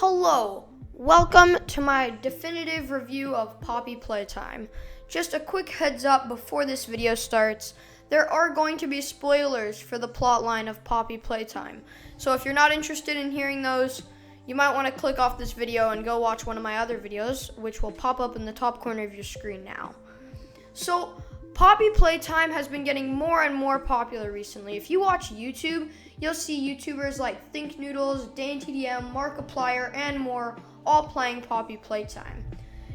Hello, welcome to my definitive review of Poppy Playtime. Just a quick heads up before this video starts, there are going to be spoilers for the plotline of Poppy Playtime. So if you're not interested in hearing those, you might want to click off this video and go watch one of my other videos, which will pop up in the top corner of your screen now. So Poppy Playtime has been getting more and more popular recently. If you watch YouTube, you'll see YouTubers like Think Noodles, DanTDM, Markiplier, and more all playing Poppy Playtime.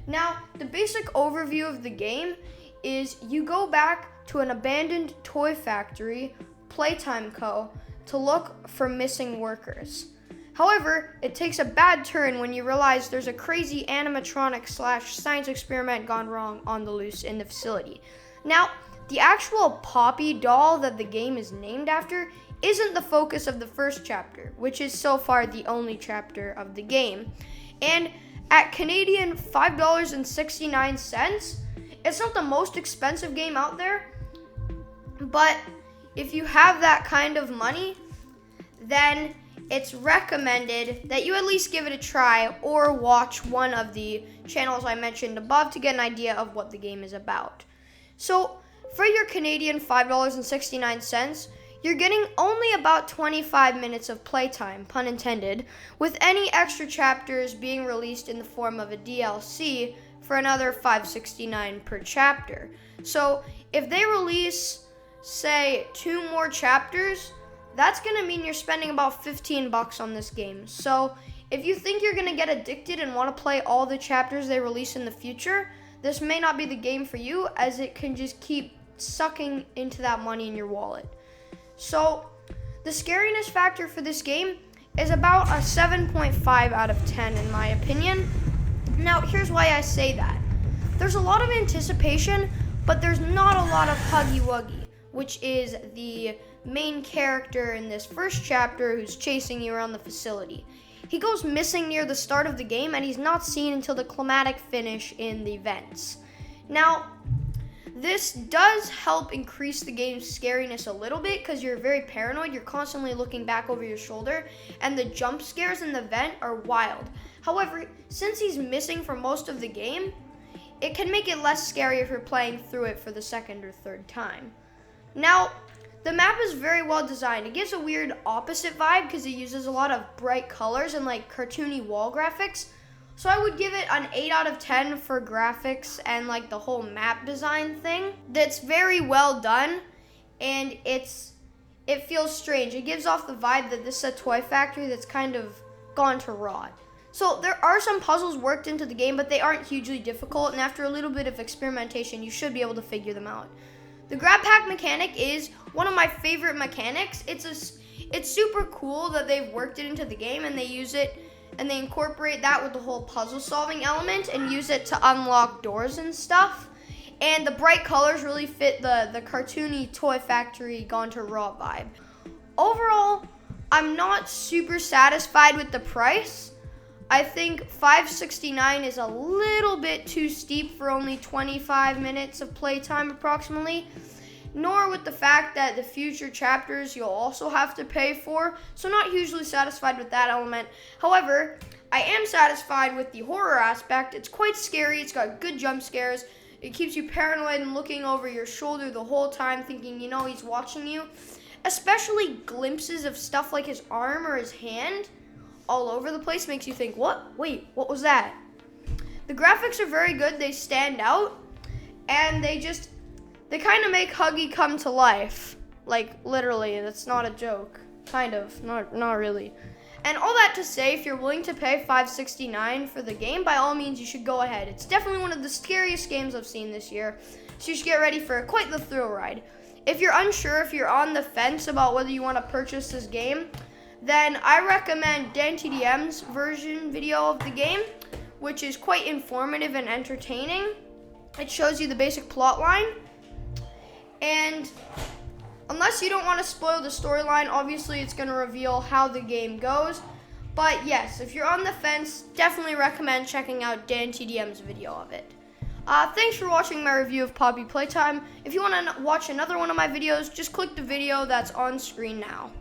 Now, the basic overview of the game is you go back to an abandoned toy factory, Playtime Co., to look for missing workers. However, it takes a bad turn when you realize there's a crazy animatronic / science experiment gone wrong on the loose in the facility. Now, the actual Poppy doll that the game is named after isn't the focus of the first chapter, which is so far the only chapter of the game. And at Canadian $5.69, it's not the most expensive game out there, but if you have that kind of money, then it's recommended that you at least give it a try or watch one of the channels I mentioned above to get an idea of what the game is about. So for your Canadian $5.69, you're getting only about 25 minutes of playtime, pun intended, with any extra chapters being released in the form of a DLC for another $5.69 per chapter. So if they release, say, 2 more chapters, that's going to mean you're spending about $15 on this game. So if you think you're going to get addicted and want to play all the chapters they release in the future, this may not be the game for you, as it can just keep sucking into that money in your wallet. So the scariness factor for this game is about a 7.5 out of 10 in my opinion. Now, here's why I say that. There's a lot of anticipation, but there's not a lot of Huggy Wuggy, which is the main character in this first chapter who's chasing you around the facility. He goes missing near the start of the game, and he's not seen until the climatic finish in the events. Now, this does help increase the game's scariness a little bit because you're very paranoid. You're constantly looking back over your shoulder, and the jump scares in the vent are wild. However, since he's missing for most of the game, it can make it less scary if you're playing through it for the second or third time. Now, the map is very well designed. It gives a weird opposite vibe because it uses a lot of bright colors and like cartoony wall graphics. So I would give it an 8 out of 10 for graphics and like the whole map design thing. That's very well done, and it feels strange. It gives off the vibe that this is a toy factory that's kind of gone to rot. So there are some puzzles worked into the game, but they aren't hugely difficult, and after a little bit of experimentation, you should be able to figure them out. The grab pack mechanic is one of my favorite mechanics. It's super cool that they've worked it into the game, and they use it and they incorporate that with the whole puzzle solving element and use it to unlock doors and stuff. And the bright colors really fit the cartoony toy factory gone to raw vibe. Overall, I'm not super satisfied with the price. I think $5.69 is a little bit too steep for only 25 minutes of playtime approximately, nor with the fact that the future chapters you'll also have to pay for, so not hugely satisfied with that element. However, I am satisfied with the horror aspect. It's quite scary, it's got good jump scares, it keeps you paranoid and looking over your shoulder the whole time thinking you know he's watching you, especially glimpses of stuff like his arm or his hand all over the place makes you think, what? Wait, what was that? The graphics are very good, they stand out, and they kind of make Huggy come to life. Like, literally, that's not a joke. Kind of, not really. And all that to say, if you're willing to pay $5.69 for the game, by all means, you should go ahead. It's definitely one of the scariest games I've seen this year, so you should get ready for quite the thrill ride. If you're unsure, if you're on the fence about whether you want to purchase this game, then I recommend DanTDM's version video of the game, which is quite informative and entertaining. It shows you the basic plot line. And unless you don't want to spoil the storyline, obviously it's going to reveal how the game goes. But yes, if you're on the fence, definitely recommend checking out DanTDM's video of it. Thanks for watching my review of Poppy Playtime. If you want to watch another one of my videos, just click the video that's on screen now.